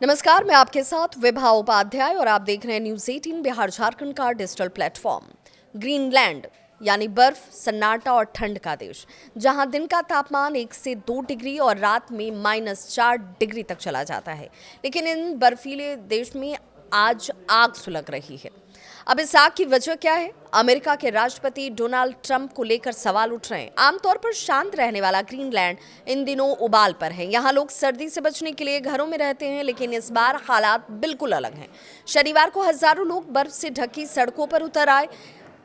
नमस्कार, मैं आपके साथ विभा उपाध्याय और आप देख रहे हैं न्यूज 18 बिहार झारखंड का डिजिटल प्लेटफॉर्म। ग्रीनलैंड यानी बर्फ, सन्नाटा और ठंड का देश, जहां दिन का तापमान 1 से 2 डिग्री और रात में -4 डिग्री तक चला जाता है। लेकिन इन बर्फीले देश में आज आग सुलग रही है। अब इस आग की वजह क्या है? अमेरिका के राष्ट्रपति डोनाल्ड ट्रंप को लेकर सवाल उठ रहे हैं। आमतौर पर शांत रहने वाला ग्रीनलैंड इन दिनों उबाल पर है। यहाँ लोग सर्दी से बचने के लिए घरों में रहते हैं, लेकिन इस बार हालात बिल्कुल अलग हैं। शनिवार को हजारों लोग बर्फ से ढकी सड़कों पर उतर आए।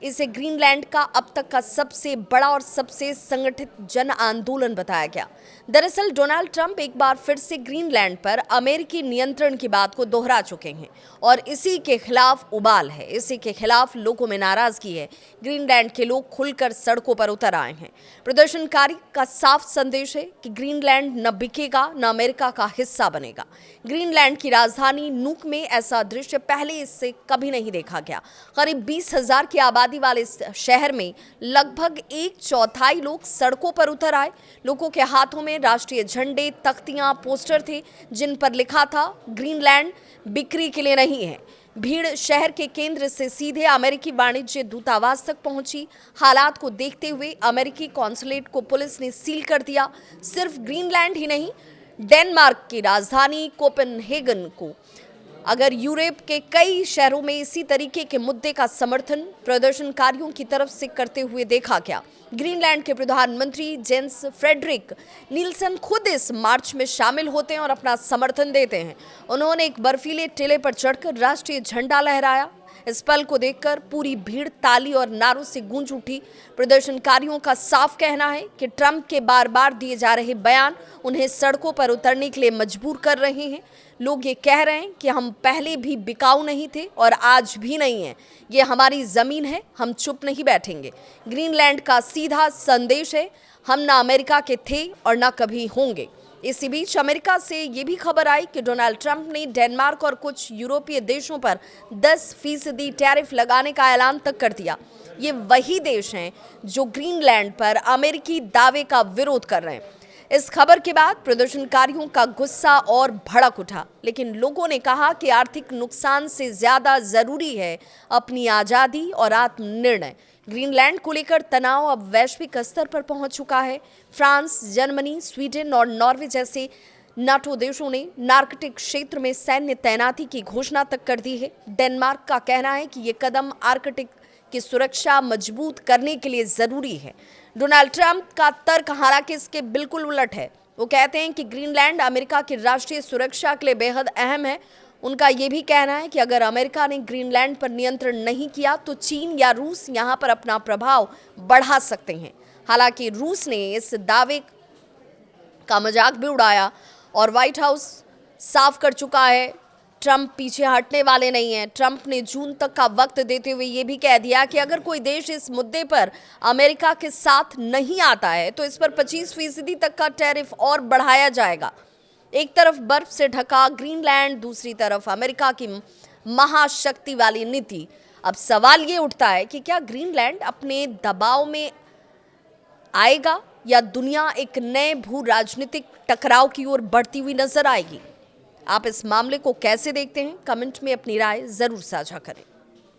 इसे ग्रीनलैंड का अब तक का सबसे बड़ा और सबसे संगठित जन आंदोलन बताया गया। दरअसल डोनाल्ड ट्रंप एक बार फिर से ग्रीनलैंड पर अमेरिकी नियंत्रण की बात को दोहरा चुके हैं और इसी के खिलाफ उबाल है। इसी के खिलाफ लोगों में नाराजगी है। ग्रीनलैंड के लोग खुलकर सड़कों पर उतर आए हैं। प्रदर्शनकारी का साफ संदेश है कि ग्रीनलैंड न बिकेगा, न अमेरिका का हिस्सा बनेगा। ग्रीनलैंड की राजधानी नूक में ऐसा दृश्य पहले इससे कभी नहीं देखा गया। करीब 20,000 की आबादी वाले इस शहर में लगभग 1/4 लोग सड़कों पर उतर आए। लोगों के हाथों में राष्ट्रीय झंडे, तख्तियां, पोस्टर थे जिन पर लिखा था ग्रीनलैंड बिक्री के लिए नहीं है। भीड़ शहर के केंद्र से सीधे अमेरिकी वाणिज्य दूतावास तक पहुंची। हालात को देखते हुए अमेरिकी कॉन्सुलेट को पुलिस ने सील कर दिया। सिर्फ ग्रीनलैंड ही नहीं, डेनमार्क की राजधानी कोपेनहेगन को अगर यूरोप के कई शहरों में इसी तरीके के मुद्दे का समर्थन प्रदर्शनकारियों की तरफ से करते हुए देखा गया। ग्रीनलैंड के प्रधानमंत्री जेंस फ्रेडरिक नील्सन खुद इस मार्च में शामिल होते हैं और अपना समर्थन देते हैं। उन्होंने एक बर्फीले टीले पर चढ़कर राष्ट्रीय झंडा लहराया। इस पल को देखकर पूरी भीड़ ताली और नारों से गूंज उठी। प्रदर्शनकारियों का साफ कहना है कि ट्रंप के बार बार दिए जा रहे बयान उन्हें सड़कों पर उतरने के लिए मजबूर कर रहे हैं। लोग ये कह रहे हैं कि हम पहले भी बिकाऊ नहीं थे और आज भी नहीं हैं। ये हमारी जमीन है, हम चुप नहीं बैठेंगे। ग्रीनलैंड का सीधा संदेश है, हम ना अमेरिका के थे और ना कभी होंगे। इसी बीच अमेरिका से ये भी खबर आई कि डोनाल्ड ट्रंप ने डेनमार्क और कुछ यूरोपीय देशों पर 10% टैरिफ लगाने का ऐलान तक कर दिया। ये वही देश हैं जो ग्रीनलैंड पर अमेरिकी दावे का विरोध कर रहे हैं। इस खबर के बाद प्रदर्शनकारियों का गुस्सा और भड़क उठा, लेकिन लोगों ने कहा कि आर्थिक नुकसान से ज्यादा जरूरी है अपनी आजादी और आत्मनिर्णय। ग्रीनलैंड को लेकर तनाव अब वैश्विक स्तर पर पहुंच चुका है। फ्रांस, जर्मनी, स्वीडन और नॉर्वे जैसे नाटो देशों ने नार्कटिक क्षेत्र में सैन्य तैनाती की घोषणा तक कर दी है। डेनमार्क का कहना है कि ये कदम आर्कटिक की सुरक्षा मजबूत करने के लिए जरूरी है। डोनाल्ड ट्रंप का तर्क हालांकि इसके बिल्कुल उलट है। वो कहते हैं कि ग्रीनलैंड अमेरिका की राष्ट्रीय सुरक्षा के लिए बेहद अहम है। उनका ये भी कहना है कि अगर अमेरिका ने ग्रीनलैंड पर नियंत्रण नहीं किया तो चीन या रूस यहाँ पर अपना प्रभाव बढ़ा सकते हैं। हालांकि रूस ने इस दावे का मजाक भी उड़ाया और व्हाइट हाउस साफ कर चुका है ट्रंप पीछे हटने वाले नहीं हैं। ट्रंप ने जून तक का वक्त देते हुए ये भी कह दिया कि अगर कोई देश इस मुद्दे पर अमेरिका के साथ नहीं आता है तो इस पर 25% तक का टैरिफ और बढ़ाया जाएगा। एक तरफ बर्फ से ढका ग्रीनलैंड, दूसरी तरफ अमेरिका की महाशक्ति वाली नीति। अब सवाल ये उठता है कि क्या ग्रीनलैंड अपने दबाव में आएगा या दुनिया एक नए भू राजनीतिक टकराव की ओर बढ़ती हुई नजर आएगी? आप इस मामले को कैसे देखते हैं? कमेंट में अपनी राय जरूर साझा करें।